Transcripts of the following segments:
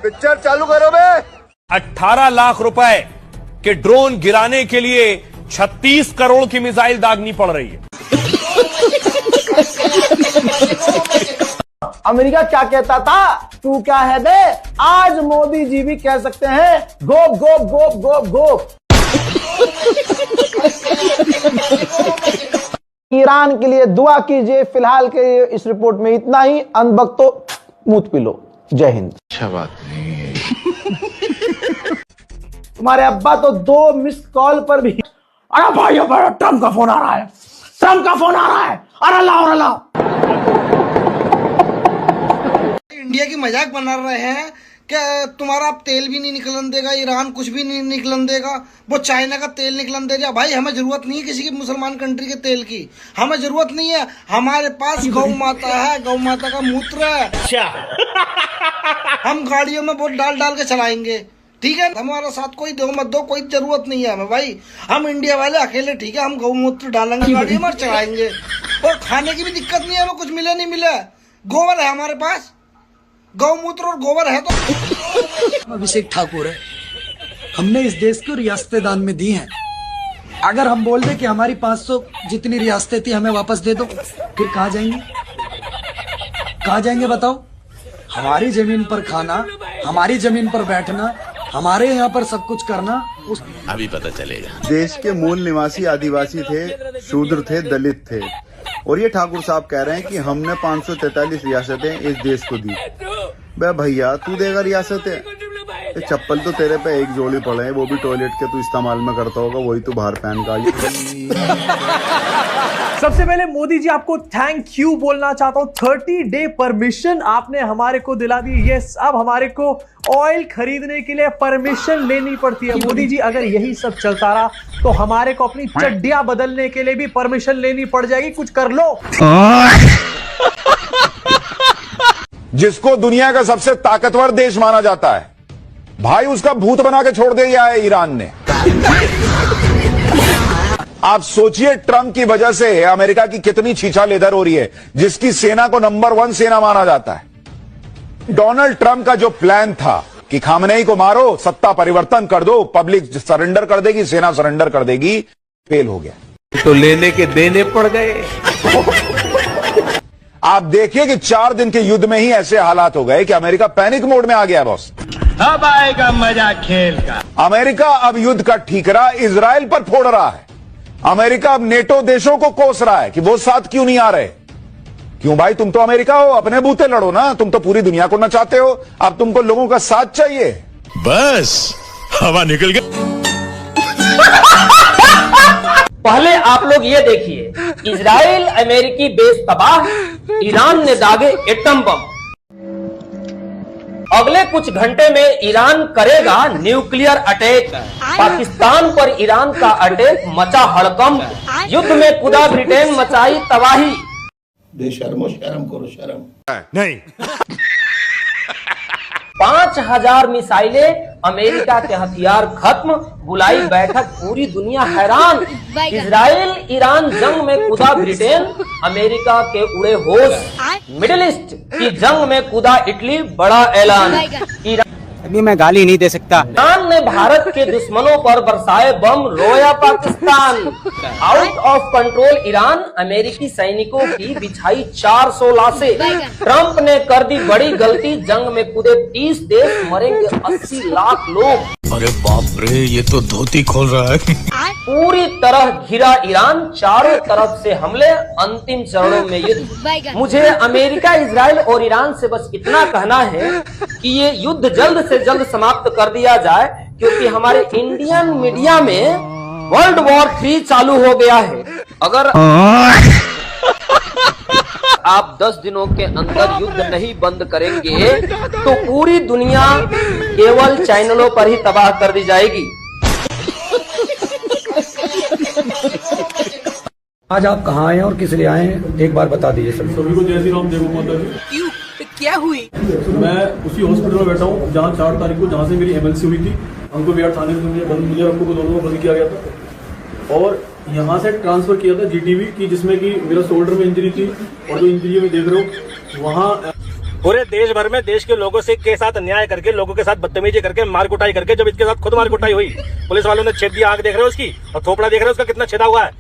Picture चालू करो बे। 18 लाख रुपए के ड्रोन गिराने के लिए 36 करोड़ की मिसाइल दागनी पड़ रही है। अमेरिका क्या कहता था, तू क्या है बे? आज मोदी जी भी कह सकते हैं गोप गोप गोप गोप गोप। ईरान के लिए दुआ कीजिए। फिलहाल के इस रिपोर्ट में इतना ही। अनबक तो मुंह पी लो। जय हिंद। अच्छा बात नहीं है। तुम्हारे अब्बा तो 2 मिस्ड कॉल पर भी, अरे भाई ट्रम्प का फोन आ रहा है, ट्रम्प का फोन आ रहा है, अरे लाओ। इंडिया की मजाक बना रहे हैं कि तुम्हारा अब तेल भी नहीं निकलन देगा, ईरान कुछ भी नहीं निकलन देगा, वो चाइना का तेल निकलन देगा। भाई हमें जरूरत नहीं है किसी की मुसलमान कंट्री के तेल की, हमें जरूरत नहीं है। हमारे पास गौ माता है, गौ माता का मूत्र है। अच्छा हम गाड़ियों में वोट डाल डाल के चलाएंगे, ठीक है। हमारा साथ कोई दो मत दो, कोई जरूरत नहीं है हमें भाई। हम इंडिया वाले अकेले ठीक है, हम गौमूत्र डालेंगे गाड़ी में और चलाएंगे। और खाने की भी दिक्कत नहीं है, हमें कुछ मिले नहीं मिले। गोबर है हमारे पास, गौमूत्र और गोबर है। तो अभिषेक ठाकुर है, हमने इस देश को रियासतें दान में दी हैं। अगर हम बोल दें कि हमारी 500 जितनी रियासतें थी हमें वापस दे दो, फिर कहाँ जाएंगे बताओ? हमारी जमीन पर खाना, हमारी जमीन पर बैठना, हमारे यहाँ पर सब कुछ करना, अभी पता चलेगा। देश के मूल निवासी आदिवासी थे, शूद्र थे, दलित थे, और ये ठाकुर साहब कह रहे हैं कि हमने 543 रियासतें इस देश को दी। बे भैया तू देगा रियासतें? चप्पल तो तेरे पे एक जोड़ी पड़े हैं, वो भी टॉयलेट के तू इस्तेमाल में करता होगा, वही तू बाहर पहन का। सबसे पहले मोदी जी आपको थैंक यू बोलना चाहता हूं। 30 डे परमिशन आपने हमारे को दिला दी। यस, अब हमारे को ऑयल खरीदने के लिए परमिशन लेनी पड़ती है। मोदी जी अगर यही सब चलता रहा तो हमारे को अपनी चड्डियां बदलने के लिए भी परमिशन लेनी पड़ जाएगी। कुछ कर लो। जिसको दुनिया का सबसे ताकतवर देश माना जाता है, भाई उसका भूत बना के छोड़ दिया है ईरान ने। आप सोचिए ट्रंप की वजह से अमेरिका की कितनी छीछा लेदर हो रही है, जिसकी सेना को नंबर 1 सेना माना जाता है। डोनाल्ड ट्रंप का जो प्लान था कि खामनेई को मारो, सत्ता परिवर्तन कर दो, पब्लिक सरेंडर कर देगी, सेना सरेंडर कर देगी, फेल हो गया। तो लेने के देने पड़ गए। आप देखिए कि 4 दिन के युद्ध में ही ऐसे हालात हो गए कि अमेरिका पैनिक मोड में आ गया। बॉस अब आएगा मजा खेल का। अमेरिका अब युद्ध का ठीकरा इजराइल पर फोड़ रहा है। अमेरिका अब नेटो देशों को कोस रहा है कि वो साथ क्यों नहीं आ रहे। क्यों भाई, तुम तो अमेरिका हो, अपने बूते लड़ो ना। तुम तो पूरी दुनिया को नचाते हो, अब तुमको लोगों का साथ चाहिए। बस हवा निकल गई। पहले आप लोग ये देखिए, इजराइल अमेरिकी बेस तबाह, ईरान ने दागे एटम बम। अगले कुछ घंटे में ईरान करेगा न्यूक्लियर अटैक। पाकिस्तान पर ईरान का अटैक मचा हड़कंप। युद्ध में कूदा ब्रिटेन, मचाई तबाही। बेशर्मो शर्म करो शर्म। नहीं 5000 मिसाइलें, अमेरिका के हथियार खत्म, बुलाई बैठक, पूरी दुनिया हैरान। इजराइल ईरान जंग में कूदा ब्रिटेन, अमेरिका के उड़े होश। मिडिल ईस्ट की जंग में कूदा इटली, बड़ा ऐलान। अभी मैं गाली नहीं दे सकता। ईरान ने भारत के दुश्मनों पर बरसाए बम, रोया Pakistan. Out of control Iran, अमेरिकी सैनिकों की बिछाई 400 लाशें। ट्रंप ने कर दी बड़ी गलती, जंग में कूदे 30 देश, मरेंगे 80 लाख लोग। अरे बाप रे, ये तो धोती खोल रहा है। पूरी तरह घिरा ईरान, चारों तरफ से हमले, अंतिम चरणों में युद्ध। मुझे अमेरिका, इजराइल और ईरान से बस इतना कहना है कि ये युद्ध जल्द से जल्द समाप्त कर दिया जाए, क्योंकि हमारे इंडियन मीडिया में वर्ल्ड वॉर 3 चालू हो गया है। अगर आप 10 दिनों के अंदर युद्ध नहीं बंद करेंगे तो पूरी दुनिया केवल चैनलों पर ही तबाह कर दी जाएगी। आज आप कहाँ आए हैं और किस लिए आए हैं, एक बार बता दीजिए सर। सभी को जय श्री राम, जय गौ माता दी। क्यों, क्या हुई? मैं उसी हॉस्पिटल में बैठा हूँ जहाँ 4 तारीख को, जहाँ से मेरी एमएलसी हुई थी। हमको बिहार थाने से मुझे आपको को दोनों को बंद किया गया था, और यहाँ से ट्रांसफर किया था जीटीवी की, जिसमें कि मेरा शोल्डर में इंजरी थी, और जो इंजरी में देख रहे हो वहाँ पूरे देश भर में देश के लोगों से के साथ अन्याय करके, लोगों के साथ बदतमीजी करके, मार कुटाई करके, जब इसके साथ खुद मार कुटाई हुई, पुलिस वालों ने छेद दिया, आंख देख रहे हो उसकी, और थोपड़ा देख रहे हो उसका कितना छेदा हुआ है।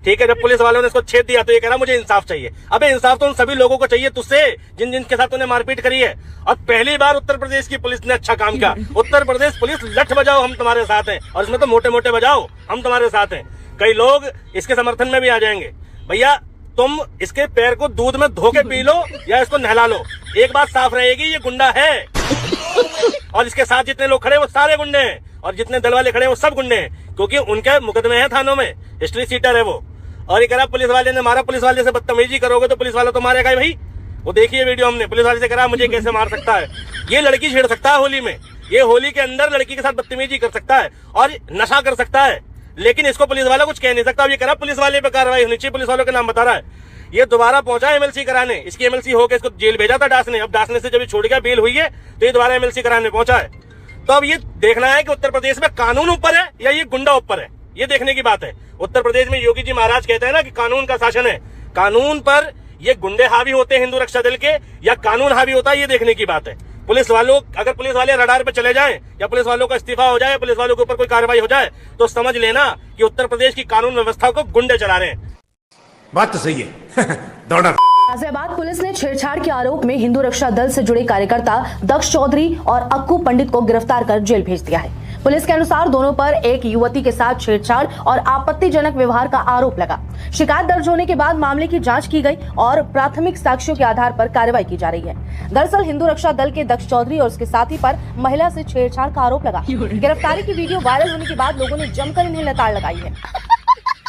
ठीक है, जब पुलिस वालों ने इसको छेद दिया तो ये कह रहा मुझे इंसाफ चाहिए। अबे इंसाफ तो उन सभी लोगों को चाहिए तुझसे जिन जिनके साथ तूने मारपीट करी है। और पहली बार उत्तर प्रदेश की पुलिस ने अच्छा काम किया। उत्तर प्रदेश पुलिस, लठ बजाओ हम तुम्हारे साथ हैं, और इसमें तो मोटे मोटे बजाओ हम तुम्हारे साथ हैं। कई लोग इसके समर्थन में भी आ जाएंगे। भैया तुम इसके पैर को दूध में धो के पी लो या इसको नहला लो, एक बात साफ रहेगी, ये गुंडा है। और इसके साथ जितने लोग खड़े वो सारे गुंडे हैं, और जितने दल वाले खड़े हैं वो सब गुंडे हैं, क्योंकि उनके मुकदमे हैं थानों में, हिस्ट्री सीटर है वो। और ये कह रहा पुलिस वाले ने मारा, पुलिस वाले से बदतमीजी करोगे तो पुलिस वाला तो मारेगा ही भाई। वो देखिए वीडियो हमने, पुलिस वाले से कह रहा मुझे कैसे मार सकता है, ये लड़की छेड़ सकता है होली में, ये होली के अंदर लड़की के साथ बदतमीजी कर सकता है और नशा कर सकता है, लेकिन इसको पुलिस वाला कुछ कह नहीं सकता। अब ये कह रहा पुलिस वाले पे कार्रवाई होनी चाहिए, पुलिस वालों के नाम बता रहा है। ये दोबारा पहुंचा एमएलसी कराने, इसकी एमएलसी होकर इसको जेल भेजा था डास ने, अब डास ने से जब ये छोड़ गया, बेल हुई है, तो ये दोबारा एमएलसी कराने पहुंचा है। तो अब ये देखना है कि उत्तर प्रदेश में कानून ऊपर है या ये गुंडा ऊपर है, ये देखने की बात है। उत्तर प्रदेश में योगी जी महाराज कहते हैं ना कि कानून का शासन है, कानून पर ये गुंडे हावी होते हैं हिंदू रक्षा दल के या कानून हावी होता है, ये देखने की बात है। पुलिस वालों, अगर पुलिस वाले रडार पे चले जाएं या पुलिस वालों का इस्तीफा हो जाए, पुलिस वालों के ऊपर कोई कार्रवाई हो जाए, तो समझ लेना कि उत्तर प्रदेश की कानून व्यवस्था को गुंडे चला रहे हैं। बात तो सही है। दौड़ा गाजियाबाद पुलिस ने छेड़छाड़ के आरोप में हिंदू रक्षा दल से जुड़े कार्यकर्ता दक्ष चौधरी और अक्कू पंडित को गिरफ्तार कर जेल भेज दिया है। पुलिस के अनुसार दोनों पर एक युवती के साथ छेड़छाड़ और आपत्तिजनक व्यवहार का आरोप लगा। शिकायत दर्ज होने के बाद मामले की जांच की गई और प्राथमिक साक्ष्यों के आधार पर कार्रवाई की जा रही है। दरअसल हिंदू रक्षा दल के दक्ष चौधरी और उसके साथी पर महिला से छेड़छाड़ का आरोप लगा। गिरफ्तारी की वीडियो वायरल होने के बाद लोगों ने जमकर इन्हें लताड़ लगाई है।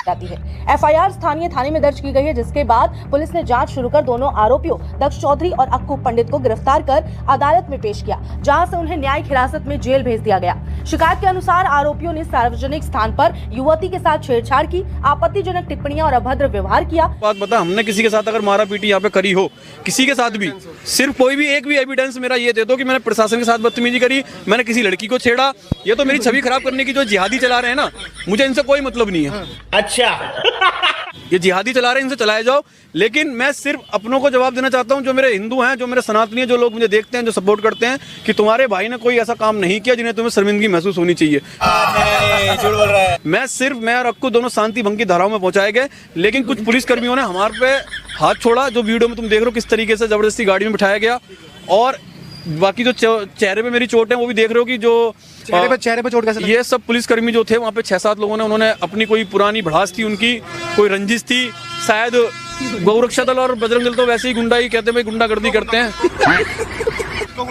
एफआईआर स्थानीय थाने में दर्ज की गई है, जिसके बाद पुलिस ने जांच शुरू कर दोनों आरोपियों दक्ष चौधरी और अक्कू पंडित को गिरफ्तार कर अदालत में पेश किया, जहां से उन्हें न्यायिक हिरासत में जेल भेज दिया गया। शिकायत के अनुसार आरोपियों ने सार्वजनिक स्थान पर युवती के साथ छेड़छाड़ की, आपत्तिजनक टिप्पणियां और अभद्र व्यवहार किया। बात बता, हमने किसी के साथ अगर मारा पीटी यहाँ पे करी हो, किसी के साथ भी, सिर्फ कोई भी एक भी एविडेंस मेरा ये दे दो कि मैंने प्रशासन के साथ बदतमीजी करी, मैंने किसी लड़की को छेड़ा, ये तो मेरी छवि खराब करने की जो जिहादी चला रहे हैं ना, मुझे इनसे कोई मतलब नहीं है। अच्छा ये जिहादी चला रहे हैं, इनसे चलाए जाओ, लेकिन मैं सिर्फ अपनों को जवाब देना चाहता हूं, जो मेरे हिंदू हैं, जो मेरे सनातनी हैं, जो लोग मुझे देखते हैं, जो सपोर्ट करते हैं, कि तुम्हारे भाई ने कोई ऐसा काम नहीं किया जिन्हें तुम्हें शर्मिंदगी महसूस होनी चाहिए। मैं और अक्कू दोनों शांति भंग की धाराओं में पहुंचाए गए, लेकिन कुछ पुलिस कर्मियों ने हमारे पे हाथ छोड़ा, जो वीडियो में तुम देख रहे हो किस तरीके से जबरदस्ती गाड़ी में बिठाया गया। और बाकी जो चेहरे पे मेरी चोट है वो भी देख रहे हो कि जो चेहरे पे चोट कैसे, ये सब पुलिसकर्मी जो थे वहाँ पे 6-7 लोगों ने, उन्होंने अपनी कोई पुरानी भड़ास थी, उनकी कोई रंजिश थी शायद। गौ रक्षा दल और बजरंग दल तो वैसे ही गुंडा ही कहते हैं, भाई गुंडागर्दी करते हैं।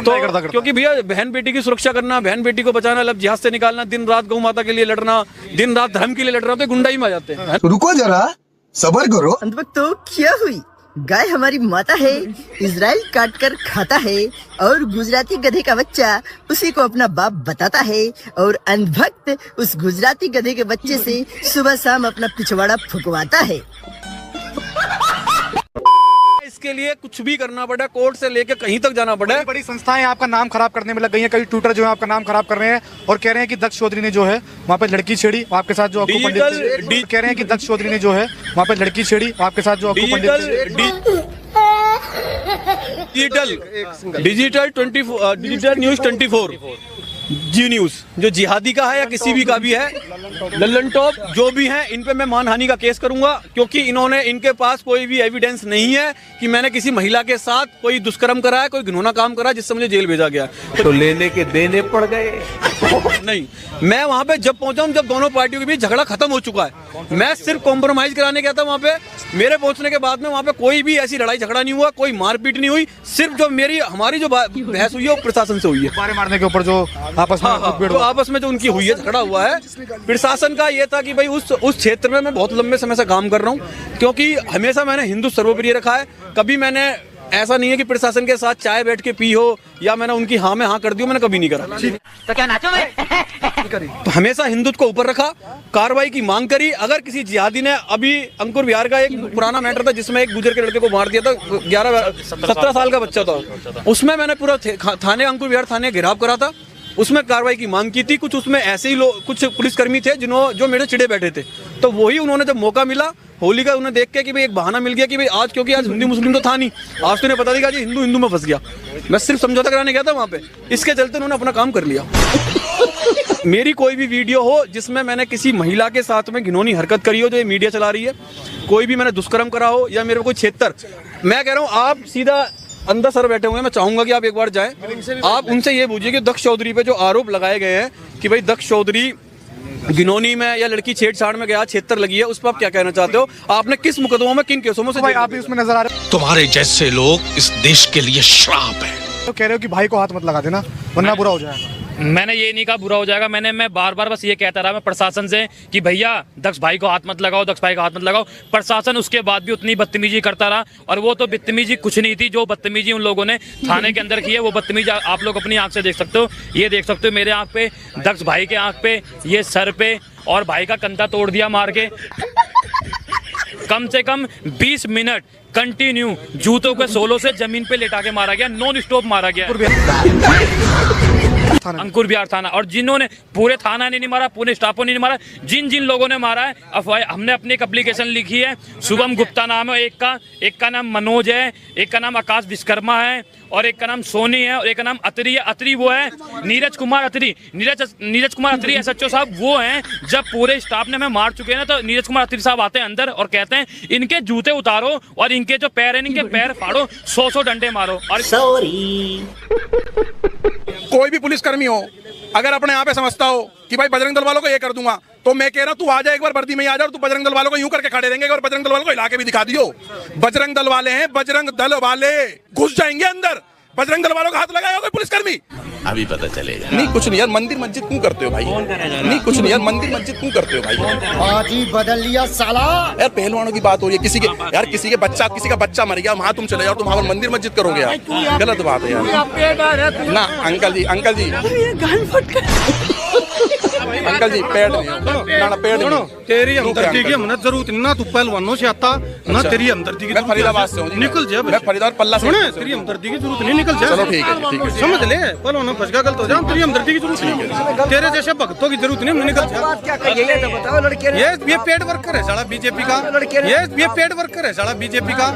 तो क्योंकि भैया बहन बेटी की सुरक्षा करना, बहन बेटी को बचाना, लब जिहाद से निकालना, दिन रात गौ माता के लिए लड़ना, दिन रात धर्म के लिए लड़ रहा, तो गुंडा ही में आ जाते हैं। रुको जरा, सबर करो। अंत तो क्या हुई, गाय हमारी माता है, इजराइल काट कर खाता है, और गुजराती गधे का बच्चा उसी को अपना बाप बताता है, और अंधभक्त उस गुजराती गधे के बच्चे से सुबह शाम अपना पिछवाड़ा फुकवाता है। इसके लिए कुछ भी करना पड़ा, कोर्ट से लेके कहीं तक जाना पड़ा। बड़ी संस्थाएं आपका नाम खराब करने में लग गई हैं, कई ट्विटर जो है आपका नाम खराब कर रहे हैं और कह रहे हैं कि दक्ष चौधरी ने जो है वहाँ पे लड़की छेड़ी, आपके साथ जो अक्कू पंडित कह रहे हैं कि दक्ष चौधरी ने जो है वहाँ पे लड़की छेड़ी, आपके साथ जो अक्कू पंडित। डिजिटल न्यूज 24 जी न्यूज, जो जिहादी का है या किसी भी का भी है, लल्लन टॉप जो भी है, इन पे मैं मानहानि का केस करूंगा, क्योंकि इन्होंने, इनके पास कोई भी एविडेंस नहीं है कि मैंने किसी महिला के साथ कोई दुष्कर्म करा है, कोई घिनौना काम करा है जिससे मुझे जेल भेजा गया। तो लेने के देने पड़ गए। नहीं, मैं वहाँ पे जब पहुंचा हूँ, जब दोनों पार्टियों के बीच झगड़ा खत्म हो चुका है, मैं सिर्फ कॉम्प्रोमाइज कराने गया था वहाँ पे। मेरे पहुंचने के बाद में वहाँ पे कोई भी ऐसी लड़ाई झगड़ा नहीं हुआ, कोई मारपीट नहीं हुई, सिर्फ जो हमारी जो बहस हुई है वो प्रशासन से हुई है। मारे मारने के ऊपर जो आपस में तो आपस में जो उनकी हुई है, झगड़ा हुआ है। प्रशासन का ये था कि भाई उस क्षेत्र में मैं बहुत लंबे समय से काम कर रहा हूँ, क्योंकि हमेशा मैंने हिंदू सर्वप्रिय रखा है। कभी मैंने ऐसा नहीं है कि प्रशासन के साथ चाय बैठ के पी हो या मैंने उनकी हाँ में हाँ कर दी हो, मैंने कभी नहीं करा। तो क्या नाचो तो हमेशा हिंदुत्व को ऊपर रखा, कार्रवाई की मांग करी। अगर किसी जिहादी ने, अभी अंकुर विहार का एक पुराना मैटर था जिसमें एक गुजर के लड़के को मार दिया था, 17 साल का बच्चा था, उसमें मैंने पूरा थाने, अंकुर विहार थाने घेराव करा था, उसमें कार्रवाई की मांग की थी। कुछ उसमें ऐसे ही लोग, कुछ पुलिसकर्मी थे जो मेरे चिड़े बैठे थे, तो वही उन्होंने जब मौका मिला होली का, उन्हें देख के कि भाई एक बहाना मिल गया कि भाई आज, क्योंकि आज हिंदू मुस्लिम तो था नहीं, आज तो इन्हें पता नहीं कि हिंदू हिंदू में फंस गया। मैं सिर्फ समझौता कराने गया था वहाँ पे, इसके चलते उन्होंने अपना काम कर लिया। मेरी कोई भी वीडियो हो जिसमें मैंने किसी महिला के साथ में घिनौनी हरकत करी हो, जो ये मीडिया चला रही है, कोई भी मैंने दुष्कर्म करा हो या मेरे को कोई छेतर, मैं कह रहा हूँ आप सीधा अंदर सर बैठे हुए हैं, मैं चाहूंगा कि आप एक बार जाएं, आप उनसे ये पूछिए कि दक्ष चौधरी पे जो आरोप लगाए गए हैं कि भाई दक्ष चौधरी घिनौनी में या लड़की छेड़छाड़ में गया, छेतर लगी है, उस पर आप क्या कहना चाहते हो? आपने किस मुकदमों में, किन केसों में से भाई आप भी उसमें नजर आ रहे तुम्हारे जैसे लोग इस देश के लिए श्राप है। तो कह रहे हो कि भाई को हाथ मत लगा देना वरना बुरा हो जाएगा। मैंने ये नहीं कहा बुरा हो जाएगा, मैं बार बार बस ये कहता रहा मैं प्रशासन से कि भैया दक्ष भाई को हाथ मत लगाओ, दक्ष भाई को हाथ मत लगाओ। प्रशासन उसके बाद भी उतनी बदतमीजी करता रहा, और वो तो बदतमीजी कुछ नहीं थी, जो बदतमीजी उन लोगों ने थाने के अंदर की है वो बदतमीजी आप लोग अपनी आंख से देख सकते हो। ये देख सकते हो मेरे आंख पे, दक्ष भाई के आंख पे, ये सर पे, और भाई का कंधा तोड़ दिया मार के। कम से कम 20 मिनट कंटिन्यू जूतों के सोलों से जमीन पे लेटा के मारा गया, नॉन स्टॉप मारा गया। अंकुर बिहार थाना, और जिन्होंने, पूरे थाना ने नहीं मारा, पूरे स्टाफों ने नहीं मारा, जिन जिन लोगों ने मारा है, अफवाह, हमने अपनी एक एप्लीकेशन लिखी है। शुभम गुप्ता नाम है एक का नाम मनोज है, एक का नाम आकाश विश्वकर्मा है, और एक का नाम सोनी है, और एक का नाम अतरी है। अतरी वो है नीरज कुमार अतरी, नीरज कुमार अतरी SHO साहब वो हैं। जब पूरे स्टाफ ने हमें मार चुके हैं ना, तो नीरज कुमार अतरी साहब आते हैं अंदर और कहते हैं इनके जूते उतारो और इनके जो पैर हैं इनके पैर फाड़ो, 100 डंडे मारो। और सॉरी, कोई भी पुलिसकर्मी हो, अगर अपने यहाँ पे समझता हो कि भाई बजरंग दल वालों को ये कर दूंगा, तो मैं कह रहा हूँ तू आ जा, एक बार वर्दी में आ जा, और तू बजरंग दल वालों को यूं करके खड़े रहेंगे, और बजरंग दल वालों को हिला के भी दिखा दियो। बजरंग दल वाले हैं, बजरंग दल वाले घुस जाएंगे अंदर। बजरंग दल वालों का हाथ लगाया कोई पुलिसकर्मी, अभी पता चलेगा। नहीं कुछ नहीं यार, मंदिर मस्जिद क्यों करते हो भाई? नहीं कुछ नहीं यार, मंदिर मस्जिद क्यों करते हो भाई? पार्टी बदल लिया साला। यार पहलवानों की बात हो रही है, किसी का बच्चा मर गया, वहाँ तुम चले जाओ, तुम वहाँ मंदिर मस्जिद करोगे यार, गलत बात है यार। ना अंकल जी अंकल जी पेड़ नहीं, पेड़ नहीं। तेरी हमदर्दी की हमने जरूरत नहीं ना, तू पहलवानों से आता ना, तेरी हमदर्दी की। मैं फरीदाबाद से हूँ, निकल जा। मैं फरीदाबाद पल्ला से, तेरी हमदर्दी की जरूरत नहीं, निकल जा। चलो ठीक है, समझ ले, पहलवानों फंस गया, गलत हो जाए, तेरी हमदर्दी की जरूरत नहीं, तेरे जैसे भक्तों की जरूरत नहीं, निकल जा। ये पेड वर्कर है साला बीजेपी का, ये पेड वर्कर है साला बीजेपी का।